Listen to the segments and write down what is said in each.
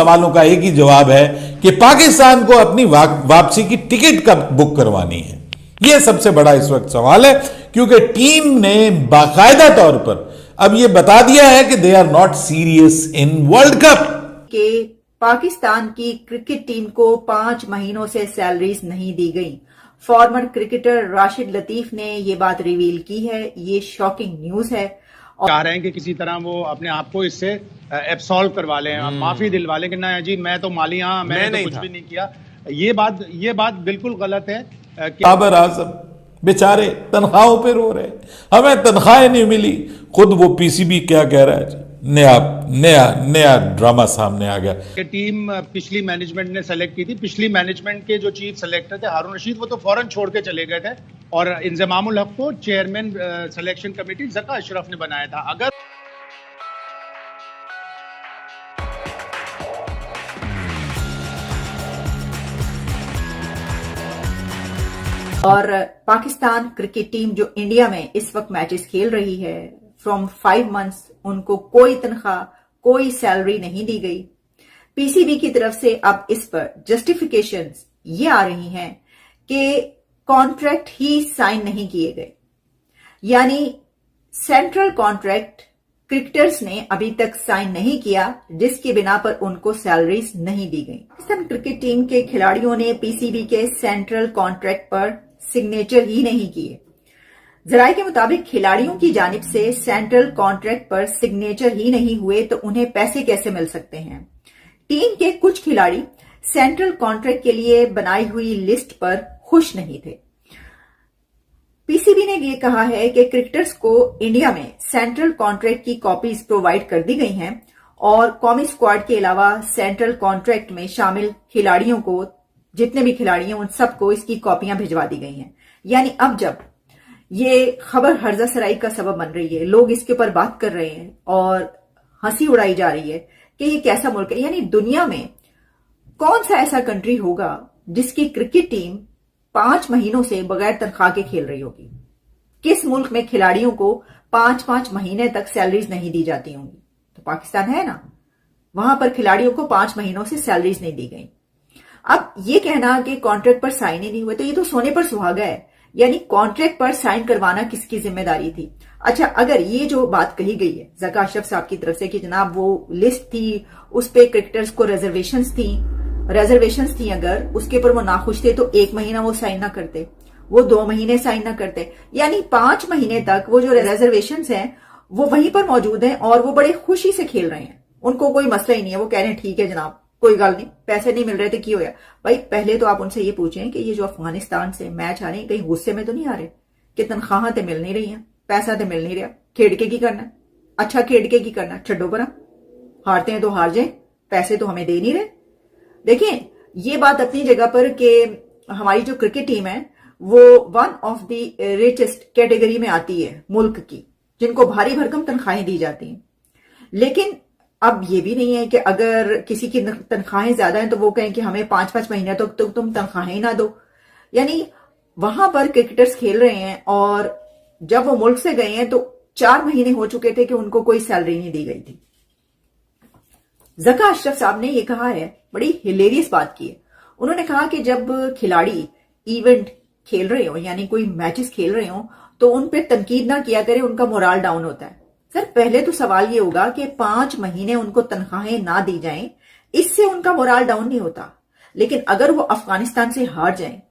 सवालों का एक ही जवाब है कि पाकिस्तान को अपनी वापसी की टिकट कब बुक करवानी है। यह सबसे बड़ा इस वक्त सवाल है, क्योंकि टीम ने बाकायदा तौर पर अब यह बता दिया है कि they are not serious in world cup. कि पाकिस्तान की क्रिकेट टीम को 5 महीनों से सैलरीज नहीं दी गई। फॉर्मर क्रिकेटर राशिद लतीफ ने ये बात रिवील की है। ये शॉकिंग न्यूज है। चाह रहे हैं कि किसी तरह वो अपने आप को इससे एब्सॉल्व करवा लें, माफी दिलवा लें कि ना जी मैं तो माली, हाँ मैंने तो कुछ भी नहीं किया। ये बात बिल्कुल गलत है। बाबर आजम बेचारे तनख्वाहों पे रो रहे, हमें तनख्वाहें नहीं मिली। खुद वो पीसीबी क्या कह रहा है, नया ड्रामा सामने आ गया। टीम पिछली मैनेजमेंट ने सेलेक्ट की थी। पिछली मैनेजमेंट के जो चीफ सेलेक्टर थे हारून रशीद, वो तो फौरन छोड़ के चले गए थे और इंजमामुल हक को chairman selection committee Zaka Ashraf ने बनाया था। अगर और पाकिस्तान क्रिकेट टीम जो इंडिया में इस वक्त मैचेस खेल रही है, फ्रॉम 5 मंथ्स उनको कोई तनख्वाह, कोई सैलरी नहीं दी गई। पीसीबी की तरफ से अब इस पर जस्टिफिकेशंस ये आ रही हैं कि कॉन्ट्रैक्ट ही साइन नहीं किए गए, यानी सेंट्रल कॉन्ट्रैक्ट क्रिकेटर्स ने अभी तक साइन नहीं किया, जिसकी बिना पर उनको सैलरीज नहीं दी गई। पाकिस्तान क्रिकेट टीम के खिलाड़ियों ने पीसीबी के सेंट्रल कॉन्ट्रैक्ट पर सिग्नेचर ही नहीं किए। जराये के मुताबिक खिलाड़ियों की जानिब से सेंट्रल कॉन्ट्रैक्ट पर सिग्नेचर ही नहीं हुए तो उन्हें पैसे कैसे मिल सकते हैं। टीम के कुछ खिलाड़ी सेंट्रल कॉन्ट्रैक्ट के लिए बनाई हुई लिस्ट पर खुश नहीं थे। पीसीबी ने यह कहा है कि क्रिकेटर्स को इंडिया में सेंट्रल कॉन्ट्रैक्ट की कॉपीज प्रोवाइड कर दी गई हैं और कौमी स्क्वाड के अलावा सेंट्रल कॉन्ट्रैक्ट में शामिल खिलाड़ियों को, जितने भी खिलाड़ी हैं उन सबको इसकी कॉपियां भिजवा दी गई हैं। यानी अब जब ये खबर हर्जा सराई का सबब बन रही है, लोग इसके ऊपर बात कर रहे हैं और हंसी उड़ाई जा रही है कि ये कैसा मुल्क है। यानी दुनिया में कौन सा ऐसा कंट्री होगा जिसकी क्रिकेट टीम 5 महीनों से बगैर तनख्वाह के खेल रही होगी। किस मुल्क में खिलाड़ियों को 5-5 महीने तक सैलरीज नहीं दी जाती होंगी? तो पाकिस्तान है ना, वहां पर खिलाड़ियों को 5 महीनों से सैलरीज नहीं दी गई। अब ये कहना कि कॉन्ट्रैक्ट पर साइन ही नहीं हुए, तो ये तो सोने पर सुहागा है। यानी कॉन्ट्रैक्ट पर साइन करवाना किसकी जिम्मेदारी थी? अच्छा, अगर ये जो बात कही गई है ज़का अशरफ साहब की तरफ से कि जनाब वो लिस्ट थी, उस पे क्रिकेटर्स को रिजर्वेशंस थी, अगर उसके ऊपर वो नाखुश थे तो 1 महीना वो साइन ना करते, वो 2 महीने साइन ना करते। यानी 5 महीने तक वो जो रिजर्वेशंस हैं वो वहीं पर मौजूद हैं और वो बड़े खुशी से खेल रहे हैं। उनको कोई मसला ही नहीं है, वो कह रहे हैं ठीक है जनाब, कोई गल नहीं, पैसे नहीं मिल रहे थे क्यों होया। भाई पहले तो आप उनसे ये पूछें कि ये जो अफगानिस्तान से मैच आ रहे हैं, कहीं गुस्से में तो नहीं आ रहे कि तनख्वाह तो मिल नहीं रही हैं, पैसा तो मिल नहीं रहा, खेड़ के की करना? अच्छा खेड़ के की करना, छड्डो परा, हारते हैं तो हार जाए, पैसे तो हमें दे नहीं रहे। देखिए ये बात अपनी जगह पर कि हमारी जो क्रिकेट टीम है वो one of the richest category में आती है मुल्क की, जिनको भारी भरकम तनख्वाहें दी जाती हैं। लेकिन अब ये भी नहीं है कि अगर किसी की तनख्वाहें ज्यादा हैं तो वो कहें कि हमें 5-5 महीने तक तो तुम तनख्वाहें ना दो। यानी वहां पर क्रिकेटर्स खेल रहे हैं और जब वो मुल्क से गए हैं तो 4 महीने हो चुके थे कि उनको कोई सैलरी नहीं दी गई थी। ज़का अशरफ साहब ने यह कहा है, बड़ी हिलेरियस बात की है। उन्होंने कहा कि जब खिलाड़ी इवेंट खेल रहे हो, यानी कोई मैचेस खेल रहे हो, तो उन पे तनकीद ना किया करें, उनका मोराल डाउन होता है। सर पहले तो सवाल ये होगा कि 5 महीने उनको तनख्वाहें ना दी जाएं, इससे उनका मोराल डाउन नहीं होता। लेकिन अगर वो अफगानिस्तान से हार जाएं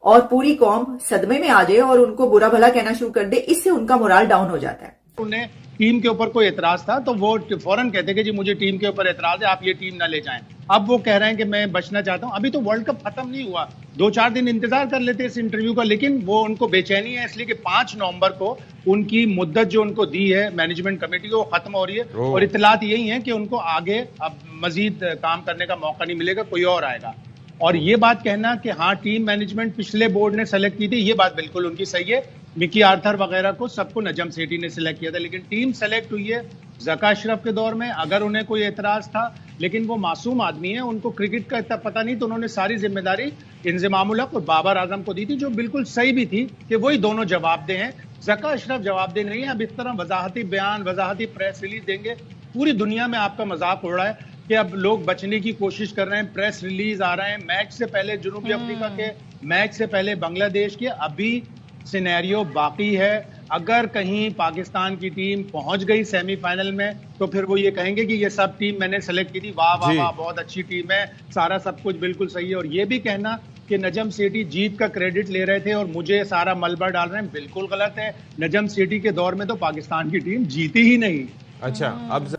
और पूरी कौम सदमे में आ जाए और उनको बुरा भला कहना शुरू कर दे, इससे उनका मोराल डाउन हो जाता है। उन्हें टीम के ऊपर कोई एतराज था तो वो फौरन कहते कि जी मुझे टीम के ऊपर एतराज है, आप ये टीम ना ले जाएं। अब वो कह रहे हैं कि मैं बचना चाहता हूं। अभी तो वर्ल्ड कप खत्म नहीं हुआ, 2-4 दिन इंतजार कर लेते इस इंटरव्यू का। लेकिन वो उनको बेचैनी है इसलिए कि 5 नवंबर को उनकी मुद्दत जो उनको दी है मैनेजमेंट कमेटी को, वो खत्म हो रही है और इतलात यही है कि उनको आगे अब मजीद काम करने का मौका नहीं मिलेगा, कोई और आएगा। और ये बात कहना कि हाँ टीम मैनेजमेंट पिछले बोर्ड ने सेलेक्ट की थी, ये बात बिल्कुल उनकी सही है। मिकी आर्थर वगैरह को सबको नजम सेठी ने सिलेक्ट किया था, लेकिन टीम सेलेक्ट हुई है ज़का अशरफ के दौर में। अगर उन्हें कोई एतराज था, लेकिन वो मासूम आदमी है, उनको क्रिकेट का इतना पता नहीं, तो उन्होंने सारी जिम्मेदारी इंजमामुल हक और बाबर आजम को दी थी, जो बिल्कुल सही भी थी कि वही दोनों जवाबदेह हैं। ज़का अशरफ जवाबदेह नहीं है। अब इस तरह वजाहती बयान, वजाहती प्रेस रिलीज देंगे, पूरी दुनिया में आपका मजाक उड़ रहा है। कि अब लोग बचने की कोशिश कर रहे हैं, प्रेस रिलीज आ रहे हैं, मैच से पहले जनूबी अफ्रीका के, मैच से पहले बांग्लादेश के, अभी सिनेरियो बाकी है। अगर कहीं पाकिस्तान की टीम पहुंच गई सेमीफाइनल में तो फिर वो ये कहेंगे कि ये सब टीम मैंने सेलेक्ट की थी, वाह वाह वाह बहुत अच्छी टीम है, सारा सब कुछ बिल्कुल सही है। और ये भी कहना कि नजम सेठी जीत का क्रेडिट ले रहे थे और मुझे सारा मलबा डाल रहे हैं, बिल्कुल गलत है। नजम सेठी के दौर में तो पाकिस्तान की टीम जीती ही नहीं। अच्छा, अब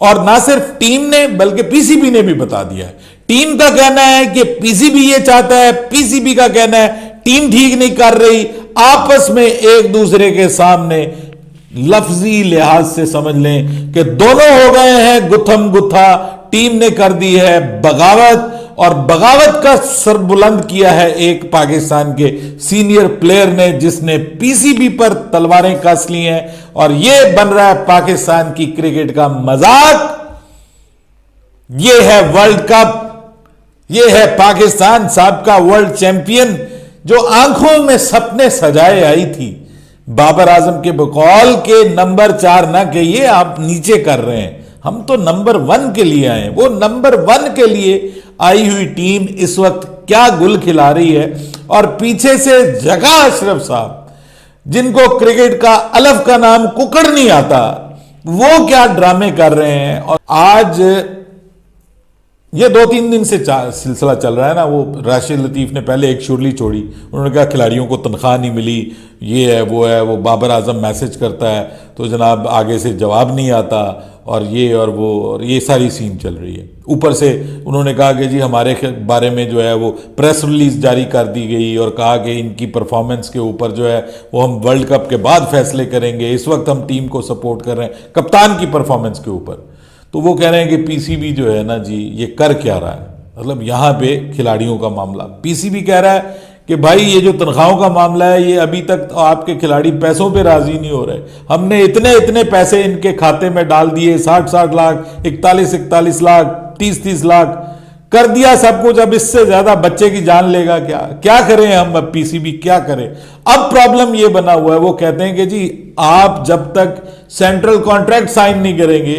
और ना सिर्फ टीम ने बल्कि पीसीबी ने भी बता दिया है। टीम का कहना है कि पीसीबी ये चाहता है, पीसीबी का कहना है टीम ठीक नहीं कर रही, आपस में एक दूसरे के सामने लफ्जी लिहाज से समझ लें कि दोनों हो गए हैं गुत्थम गुत्था। टीम ने कर दी है बगावत और बगावत का सर बुलंद किया है एक पाकिस्तान के सीनियर प्लेयर ने, जिसने पीसीबी पर तलवारें कस ली हैं और यह बन रहा है पाकिस्तान की क्रिकेट का मजाक। यह है वर्ल्ड कप, यह है पाकिस्तान साहब का वर्ल्ड चैंपियन जो आंखों में सपने सजाए आई थी। बाबर आजम के बकौल के नंबर 4 ना कहिए, आप नीचे कर रहे हैं, हम तो नंबर 1 के लिए आए हैं। वो नंबर 1 के लिए आई हुई टीम इस वक्त क्या गुल खिला रही है और पीछे से जगह अशरफ साहब, जिनको क्रिकेट का अलफ का नाम कुकड़ नहीं आता, वो क्या ड्रामे कर रहे हैं। और आज ये 2-3 दिन से सिलसिला चल रहा है ना, वो राशिद लतीफ ने पहले एक शुरली छोड़ी, उन्होंने कहा खिलाड़ियों को तनख्वाह नहीं मिली, ये है वो है, वो बाबर आजम मैसेज करता है तो जनाब आगे से जवाब नहीं आता और ये और वो, और ये सारी सीन चल रही है। ऊपर से उन्होंने कहा कि जी हमारे बारे में जो है वो प्रेस रिलीज जारी कर दी गई और कहा कि इनकी परफॉर्मेंस के ऊपर जो है वो हम वर्ल्ड कप के बाद फैसले करेंगे, इस वक्त हम टीम को सपोर्ट कर रहे हैं कप्तान की परफॉर्मेंस के ऊपर। तो वो कह रहे हैं कि पीसीबी जो है ना जी ये कर क्या रहा है, मतलब यहां पे खिलाड़ियों का मामला। पीसीबी कह रहा है कि भाई ये जो तनख्वाहों का मामला है ये अभी तक तो आपके खिलाड़ी पैसों पे राजी नहीं हो रहे, हमने इतने इतने पैसे इनके खाते में डाल दिए, 60-60 लाख, 41-41 लाख, 30-30 लाख कर दिया सब कुछ, अब इससे ज्यादा बच्चे की जान लेगा क्या करें हम, अब पीसीबी क्या करें। अब प्रॉब्लम ये बना हुआ है, वो कहते हैं कि जी आप जब तक सेंट्रल कॉन्ट्रैक्ट साइन नहीं करेंगे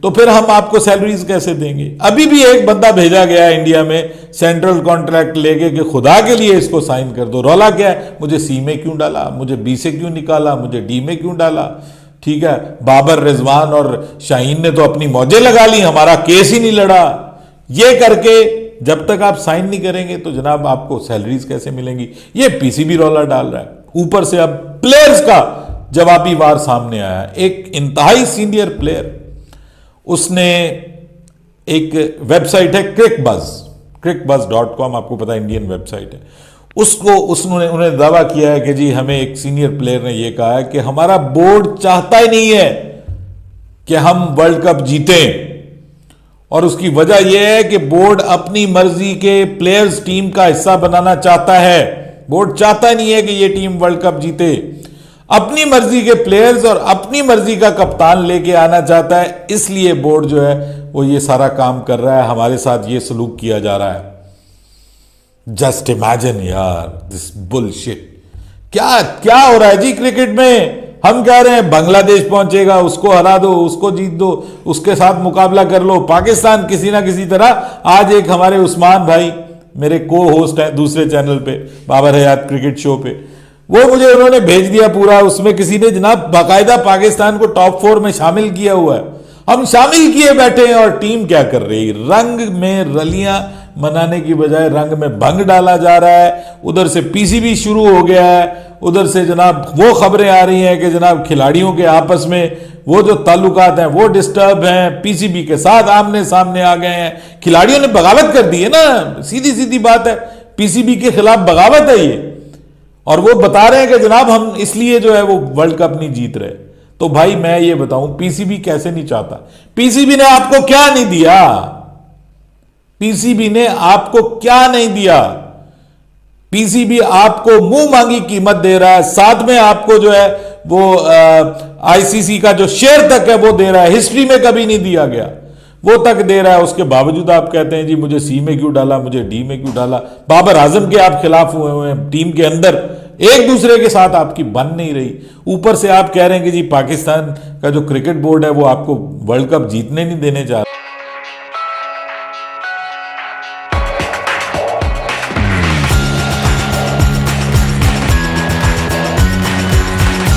तो फिर हम आपको सैलरीज कैसे देंगे। अभी भी एक बंदा भेजा गया है इंडिया में सेंट्रल कॉन्ट्रैक्ट लेके कि खुदा के लिए इसको साइन कर दो। रौला क्या है, मुझे सी में क्यों डाला, मुझे बी से क्यों निकाला, मुझे डी में क्यों डाला। ठीक है, बाबर, रिजवान और शाहीन ने तो अपनी मौजें लगा ली, हमारा केस ही नहीं लड़ा। ये करके जब तक आप साइन नहीं करेंगे तो जनाब आपको सैलरीज कैसे मिलेंगी, ये पीसीबी रौला डाल रहा है। ऊपर से अब प्लेयर्स का जवाबी वार सामने आया। एक इंतहाई सीनियर प्लेयर, उसने एक वेबसाइट है crickbuzz.com, आपको पता है इंडियन वेबसाइट है, उन्होंने दावा किया है कि जी हमें एक सीनियर प्लेयर ने यह कहा है कि हमारा बोर्ड चाहता ही नहीं है कि हम वर्ल्ड कप जीतें, और उसकी वजह यह है कि बोर्ड अपनी मर्जी के प्लेयर्स टीम का हिस्सा बनाना चाहता है। बोर्ड चाहता नहीं है कि यह टीम वर्ल्ड कप जीते, अपनी मर्जी के प्लेयर्स और अपनी मर्जी का कप्तान लेके आना चाहता है, इसलिए बोर्ड जो है वो ये सारा काम कर रहा है, हमारे साथ ये सलूक किया जा रहा है। जस्ट इमेजिन यार दिस बुलशिट। क्या क्या हो रहा है जी क्रिकेट में। हम कह रहे हैं बांग्लादेश पहुंचेगा, उसको हरा दो, उसको जीत दो, उसके साथ मुकाबला कर लो। पाकिस्तान किसी ना किसी तरह, आज एक हमारे उस्मान भाई मेरे को होस्ट है दूसरे चैनल पे, बाबर हयात क्रिकेट शो पे, वो मुझे उन्होंने भेज दिया पूरा, उसमें किसी ने जनाब बाकायदा पाकिस्तान को टॉप 4 में शामिल किया हुआ है। हम शामिल किए बैठे हैं और टीम क्या कर रही, रंग में रलियां मनाने की बजाय रंग में भंग डाला जा रहा है। उधर से पीसीबी शुरू हो गया है, उधर से जनाब वो खबरें आ रही हैं कि जनाब खिलाड़ियों के आपस में वो जो ताल्लुकात हैं वो डिस्टर्ब हैं, पीसीबी के साथ आमने सामने आ गए हैं। खिलाड़ियों ने बगावत कर दी है ना, सीधी सीधी बात है, पीसीबी के खिलाफ बगावत है ये, और वो बता रहे हैं कि जनाब हम इसलिए जो है वो वर्ल्ड कप नहीं जीत रहे। तो भाई मैं ये बताऊं पीसीबी कैसे नहीं चाहता, पीसीबी ने आपको क्या नहीं दिया, पीसीबी ने आपको क्या नहीं दिया। पीसीबी आपको मुंह मांगी कीमत दे रहा है, साथ में आपको जो है वो आईसीसी का जो शेयर तक है वो दे रहा है, हिस्ट्री में कभी नहीं दिया गया वो तक दे रहा है। उसके बावजूद आप कहते हैं जी मुझे सी में क्यों डाला, मुझे डी में क्यों डाला। बाबर आजम के आप खिलाफ हुए हैं, टीम के अंदर एक दूसरे के साथ आपकी बन नहीं रही। ऊपर से आप कह रहे हैं कि जी पाकिस्तान का जो क्रिकेट बोर्ड है वो आपको वर्ल्ड कप जीतने नहीं देने जा रहा।